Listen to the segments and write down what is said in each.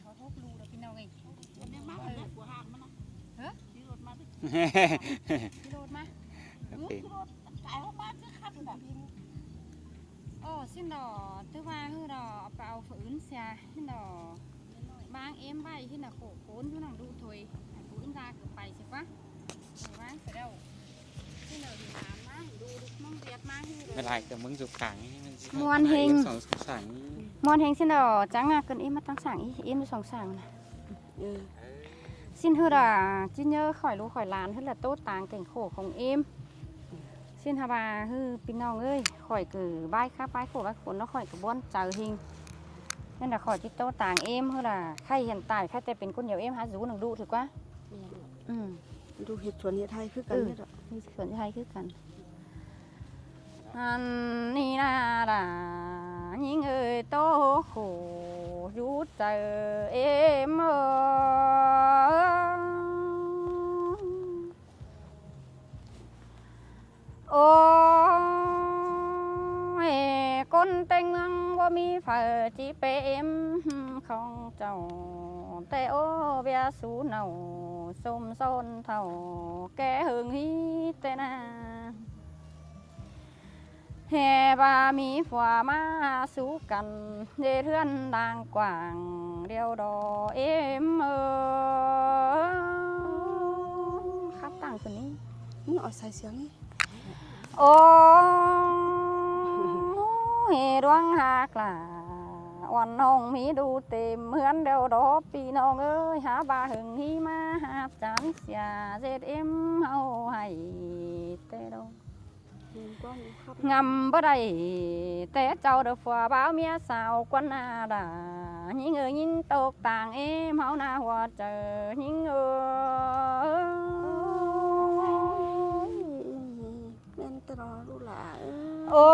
เขาทบรูแล้วพี่น้องเองวันนี้มาเนี่ยหัวหางมันนะเฮ้ยพี่รถมาพี่รถมาพี่รถไก่เขามาจะขับแบบโอ้สิ้นดอตื้อว่าคือดอเปล่าฝืนเสียสิ้นดอบางเอ็มใบที่น่ะโขกโขนที่นั่งดูถอยฝืนราเกือบไปใช่ปะใช่ไหมเสร็จแล้วที่เราดูน้ำนะดูน้องเบียดมาที่ไม่ไรแต่มึงสุกขังมวนเฮงสองสั่งมวนเฮงสิ้นดอจังอ่ะเกินเอ็มมาตั้งสั่งเอ็มดูสองสั่งนะสิ้นคือดอจิ้นเยอะข่อยรู้ข่อยลานคือละโต๊ะต่างเก่งโขของเอ็มสิ้นทบาคือพี่น้องเอ้ยข่อยคือใบข้าใบโขใบขนแล้วข่อยกับบ้วนเจอเฮงนั่นแหละข่อยที่โต๊ะต่างเอ็มคือละใครเห็นตายใครแต่เป็นคนเดียวเอ็มหาสูหนึ่งดูถือว่าดูเห็ดสวนเห็ดไทยคือกันเนี่ยมีสวนไทยคือกันอันนี้น่าด่ายิงเอ้ยโตโขยุดเจอเอ็มโอ้ยคนแต่งเมืองว่ามีเผอจีเปเอ็มของเจ้าแต่โอเบียสูเนาสมโซนเท่าแกหึงฮีแต่นาแห่บามีฝัวมาสู้กันเดเทือนดางกว่างเดียวดอเอ็มครับต่างคนนี้มึงเอาใส่เสียงนี่โอ้เฮดวงหากล่าวันน้องมีดูเต็มเหมือนเดียวดอปีน้องเอ้ยหาบาหึงฮีมาหาจานเสียเจ็ดเอ็มเอาให้เตโดงำบ่ได้แต่เจ้าเดือฝัวบ้าวเมียสาวกวนนาดายิงเอ้ยยิงตกต่างเอ็มเฮาหน้าหัวเจอยิงเอ้ยแม่นตลอดลูกหลานโอ้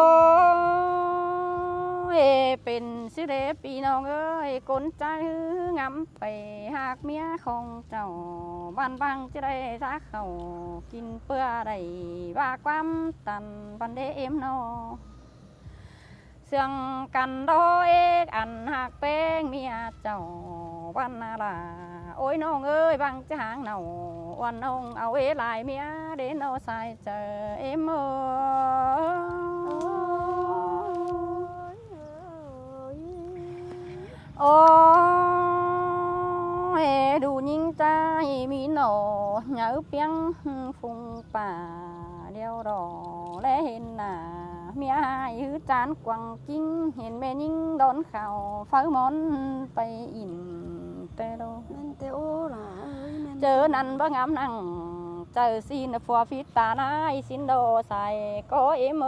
ยเป็นสิเดปีน้องเอ้ยคนใจงำไปหากเมียของเจ้าบ้านบางจะได้รักเขากินเปื่อได้ว่าความตันบันเดเอ็มนอเสียงกันดอเอกอันหักเป้งเมียเจ้าวันนาลาโอ้ยน้องเอ้ยบางจะหางเนาวันน้องเอาเอลายเมียเดนเอาใส่เจอเอ็มโอ้ยดูยิ่งใจมีหนอเหงาเปียงฟุงป่าเดียวรอและเห็นหน้าเมียยื้อจานกวังกิ้งเห็นแม่ยิ่งโดนเข่าฟ้ามอนไปอินเตโดนั่นเตโอล่ะเจอนั่นบ่งามนั่งเจอซีนฟัวฟิตาหน้าสินโดใส่ก็เอม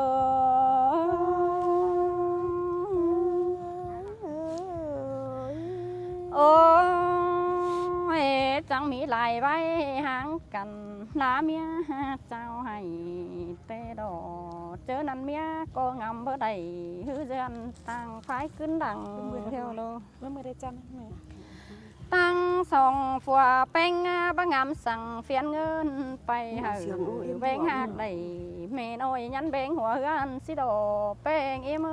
โอ้ยจังมีลายไว้หางกันลาเมียเจ้าให้เตดอเจอนั่นเมียก็งำเบ่ได้ฮือเดือนต่างไฟขึ้นดังเที่ยวโลเมื่อได้จำไหมตั้งสองฝัวแป้งบ่งามสั่งเฟียนเงินไปหาแบงหักได้แม่น้อยยันแบงหัวเฮือนสิดอแป้งเอ็ม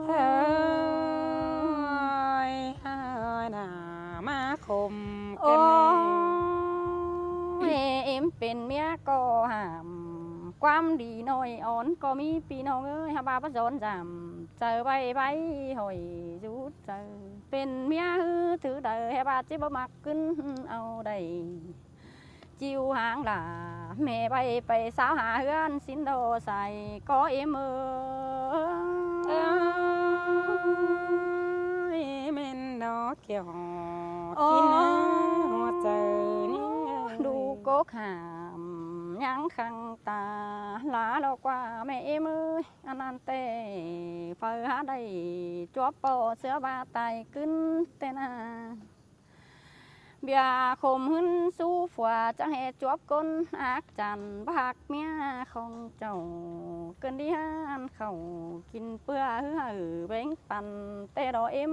เฮ้ยน่ามาคมกันเอ็มเป็นเมียก็ห้ามความดีน้อยอ่อนก็มีพี่น้องเอ้ยฮาบาพระจนจำเจอใบใบหอยยุดเจอเป็นเมียถือเดยฮาบาจิบมักขึ้นเอาได้จิวหางด่าแม่ไปสาวหาเฮือนสินโดใส่ก็เอ็มเม่นดอกเกี่ยวกินหัวใจนี่ดูโกขามยังขังตาลาเรากว่าแม่เอ็มอันนั้นเตะเฟื่อได้จวบโปเสือบาไตขึ้นเตนาเบียคมหึ้นสู้ฝัวจังเหตุจวบก้นอักจันบักเมียของเจ้าเกินดีฮันเขากินเปื่อหือเบ่งปันเตะดอเอ็ม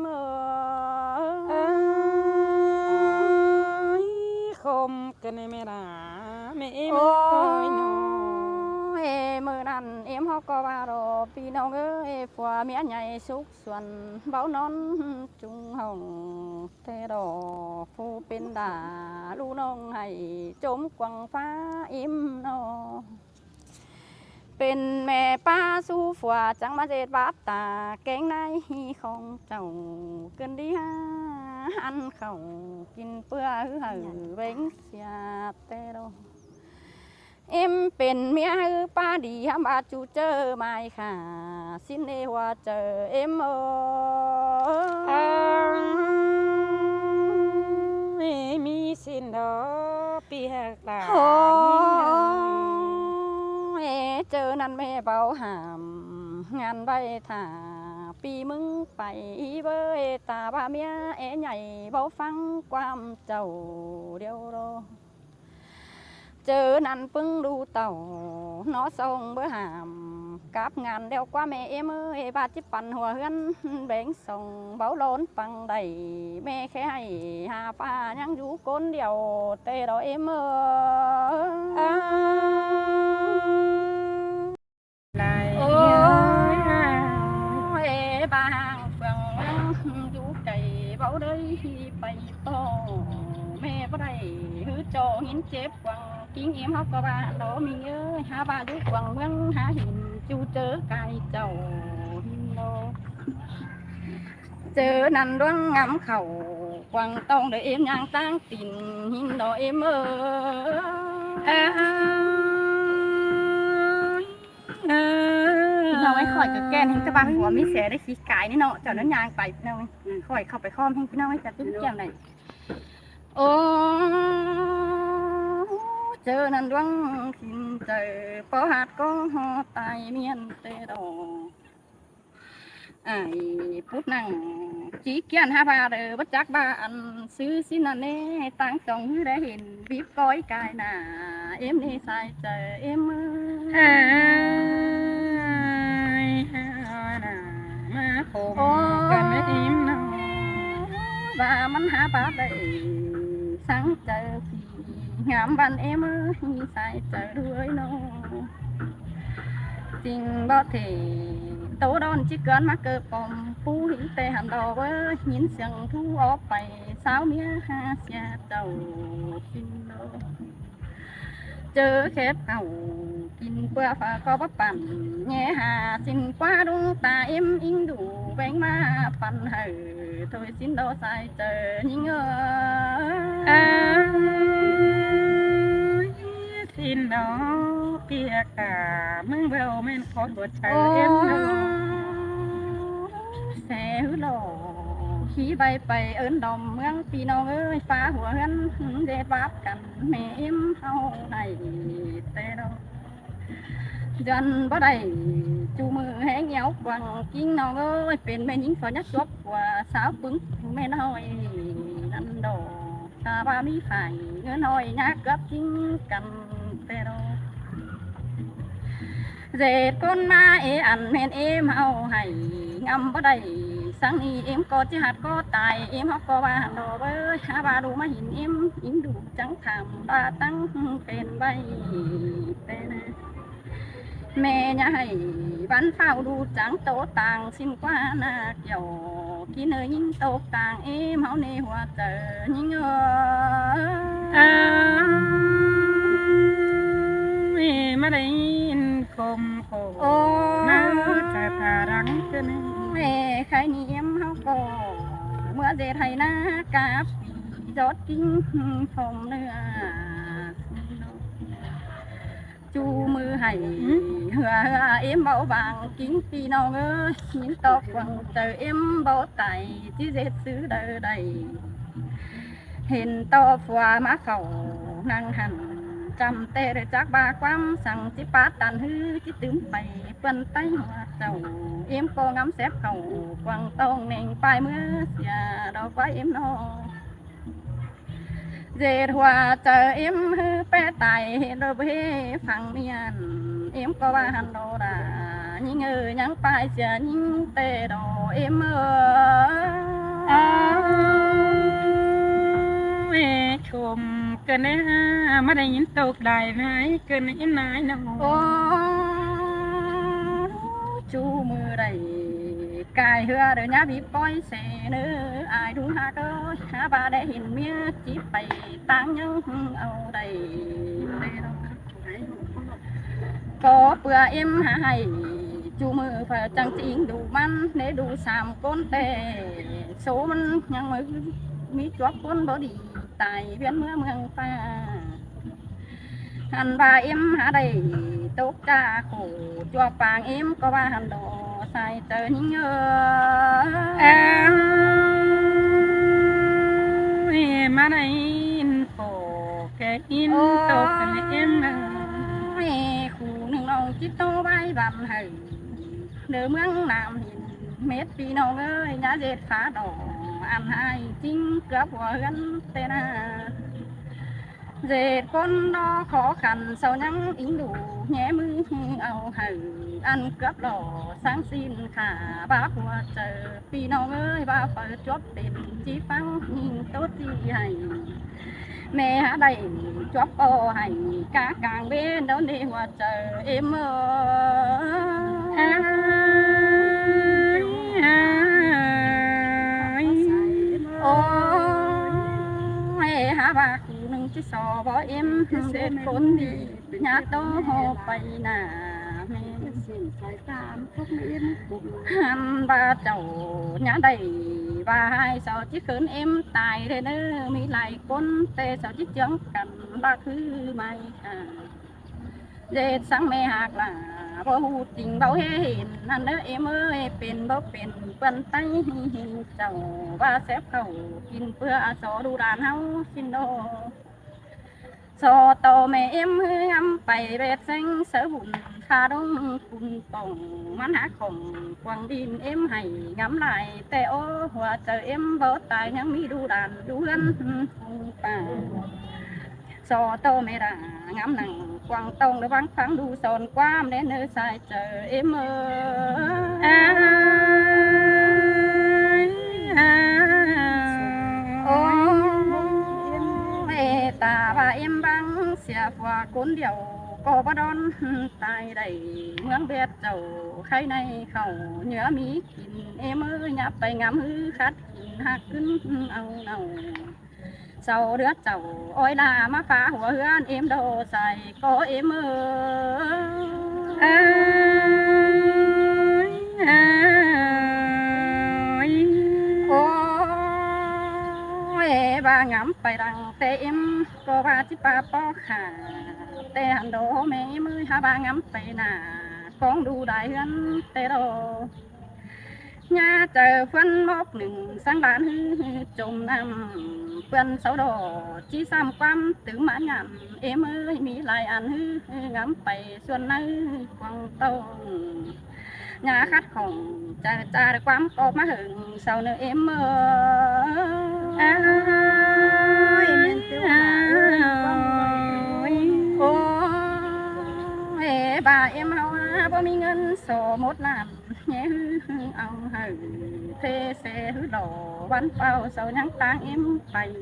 คมกันไม่ได้ไม่เอ็มน้อยมือนั่นเอ็มเขาก็ว่ารอพี่น้องเอ้ยฝัวเมียใหญ่สุกส่วนเบานอนจุงห้อง แต่ดอกผู้เป็นดาลูน้องให้จมกวังฟ้าอิ่มนอเป็นแม่ป้าสู้ฝัวจังมาเจ็ดบาทตาแกงในของเจ้าเกินดีฮะอันเขากินเปื้อหือเร่งเสียแต่ดอกเอ็มเป็นเมียหือป้าดีฮะบาจูเจอไม่ค่ะสิ้นเอว่าเจอเอ็มมีสินดอกปีหักตา โอ้เจอนั่นแม่เบาหามงานใบถาปีมึงไปเบยตาบ้าเมียใหญ่เบาฟังความเจ้าเดียวรอเจอนั่นปึ้งดูเต่าnóส่งเบอหามกับงานเดียวกว่าแม่เมื่อบาดจิปั่นหัวเฮือนแบ่งส่งเบาล้นปังใดแม่แค่ให้หาป้ายังอยู่คนเดียวแต่ดอกไหน โอ้ยบางเฟืองอยู่ไก่เบาได้ไปต่อแม่บ่ได้หือโจหินเจ็บกวังกินเอ็มเฮาก็บ้านดอมีเอ้ยหาบ้านอยู่กวังเมืองหาหินจูเจอไก่เจ้าหินโลเจอนั่นดวงงามเข่ากวังต้องได้เอ็มย่างตั้งติ่นหินดอเอ็มเราไว้ข่อยกับแกนเห็นตะบางหัวมีเสียได้ขี้กายนี่เนาะเจ้านั้นยางไปเนาะข่อยเข้าไปค้อมให้พี่น้องให้จัดตุ้มแก้มหน่อยโอ้เจอนั่นดวงขินเจอปอหัดก็หอตายเมียนเตดอไอ้พุทธนั่งจีเกียนหาบาเด้อบัจักบ้านซื้อสินันเน่ตั้งจองได้เห็นวิบก้อยกายหน้าเอ็มนี่ใส่เจอเอ็มมาคงกันไม่อิ่มนอว่ามันหาบาได้สังเจอพี่งามบันเอ็มใส่เจอด้วยนอจริงบ่เทโตดอนchỉ cần mà cơ bom phú hỉ tê hàm đò với nhìn sừng thu ốp bay sáu miếng ha xa tàu xin lô chớ khép hầu kinh qua phà có bắp bàn nhẹ hà xin qua đúng ta em in đủ bánh ma phần hờ thôi xin đâu sai chờ nhưng xin đó kia cả mừng vào men khó vượt trời em xe hứa lò khí bay bay ơn đồng ngang pì nó ơi pháหัวเฮือนเด็ดวับกันแม่เอ็มเฮาได้แต่ดอกจันบ่ได้จูมือแห้งเหนียวกวังกิ้งน้องเอ้ยเป็นแม่หญิงฝอยักษ์จบกว่าสาวปึ้งแม่น้อยนั่นดอกชาบามีไข่เงินน้อยนักกับกิ้งกันแต่ดอกเจ็ดคนมาอันแม่นเอ็มเฮาให้งำบ่ได้สังนี้เอ็มก็จะหัดก็ตายเอ็มเฮาก็ว่าดอกเอ้ยหาบาดูมาหินเอ็มหินดูจังทำบาตั้งเป็นใบแต่นะแม่ยาให้บ้านเฝ้าดูจังโตต่างสิ้นกว่านาเกี่ยวกินเอ้ยยิ่งโตต่างเอ็มเฮาในหัวเจอยิ่งมาได้ยินคมโคน้าจะทารังเจนแม่ใครนี่เอ็มเฮาก็เมื่อเจไทยนากาปีจอดกิ้งชมเนื้อจูมือให้เหือเอ็มเบาบางกิ้งปีน้องเอ้ยยินตอกวังเจอเอ็มเบาไตที่เจ็ดซื้อเด้อใดเห็นต่อฝัวมาเข่านั่งหันจำเตะจากบาความสั่งจิปาตันฮือจิตึมไปเปิ้นไตหัวเจ้าเอ็มก็งำแสบเข่ากวางตองเน่งปลายเมื่อเสียดอกไว้เอ็มนอเจดหัวเจอเอ็มฮือแปะไตโดยเพ่ฟังเมียนเอ็มก็ว่าหันโดดายิ่งยังปลายเสียยิ่งเตะดอเอ็มชมเกินนะมาได้ยินตกได้ไหมเกินอินนายน้องโอ้จูมือได้กายเหือเดี๋ยวนี้บีปอยเสนอไอ lại đúng ha cơ ha ba để hình mía chỉ bày tăng nhân ao đầy có bữa em hay chú mưa phải chẳng tiếng đủ man để đủ sàm con tê sốมันยังmớiมีจวบคนบ่ดีตายเวียนเมืองฟ้าหันบาเอ็มหาได้ตกจ้าโขจวบปางเอ็มก็ว่าหันดอใส่เจอยิ่งมาในโฟแกอินตกกันเอ็ม khu nương nông chỉ tô bay bầm hừ nửa mương nam nhìn mét pi nông ơi nhá dệt phá đỏ ăn hai chính cướp của gắn tên dệt con nó khó khăn sau nhắn ính đủ nhé mưa ao hừ ăn cướp lò sáng xin khả bác của chờ pi nông ơi ba phải chốt tiền chỉ phăng nhìn tốt gì hay mẹ hả đây chóp ô hay cá càng bên đâu đi hoa chờ em ơi hả bà cụ nâng chỉ sò bỏ em sẽ trốn đi nhà đó hồ bay nà ba chầu nhà đầy và hai sao chỉ khấn em tài thế nữa mi lại con tê sao chỉ chẳng cần ba thứ mai dệt sáng mẹ hạt là bao hù tình bao hê hiền anh nữa em ơiเป็นbaoเป็นquần tay chầu ba xếp khẩuกินเพื่อสอดูđàn hao xin đô so tàu mẹ em ngắm bay bệt xanh sở bùn kha đông cùng tổng mắn hát khổng quang đin em hay ngắm lại tè ô hòa chờ em vỡ tài nhắn mi đu đàn đu gân cùng bà so tàu mẹ đã ngắm nặng quang tông để vắng phẳng đu sòn qua đến nơi sai chờ em ta và em băng xe qua cuốn điều có ba đón tại đây mương biết dầu khay này khẩu nhớ mỹ kín em ơi nhấp tay ngắm hư khát kín hạt cứng ao nào sau đứa chầu ôi là má pháหัว hươn em đồ xài có em ba ngắm phải đằng tê em có ba chiếc ba bó khả tê hàng đồ mẹ em ơi ha ba ngắm phải nà con đu đại hân tê đồ nhà chờ phân mốc nừng sáng bán hư trùm năm phân sáu đồ chỉ xăm quăm tử mã ngắm em ơi mỹ lại ăn hư ngắm phải xuân nơi quăng tông nhà khách khổng cha được quắm có má hừng sau nữa em bà em hao bao mi ngân sổ một làm nhé ông hừ thế xe hứ đỏ bắn phao sau nhắn tang em bay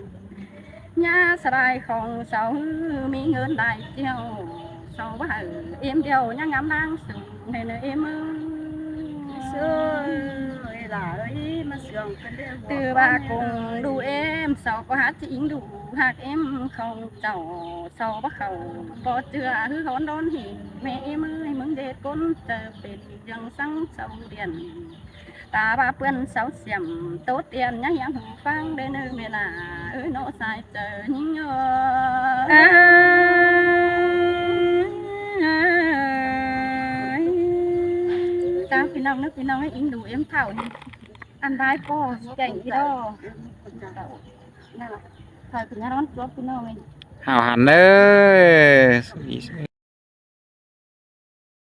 nhà sài không sau hứ mi ngân lại chiều sau bà hừ em điều nhá ngắm đang sừng này nữa em từ ba cùng đủ em sau có hát chính đủ hạt em không chầu sau bắt khẩu có chưa hư hón đón hình mẹ em ơi mừng dệt con chờ bên dần sáng sau điện ta ba bươn sáu xiêm tốt tiền nhá nhang hùng phang đến nơi mẹ là ơi nó sai chờ những ta phi nông nước phi nông ấy in đủ em thảo ăn đái co chảnh gì đó thời của nhà đón chúa phi nông ấy hào hẳn ơi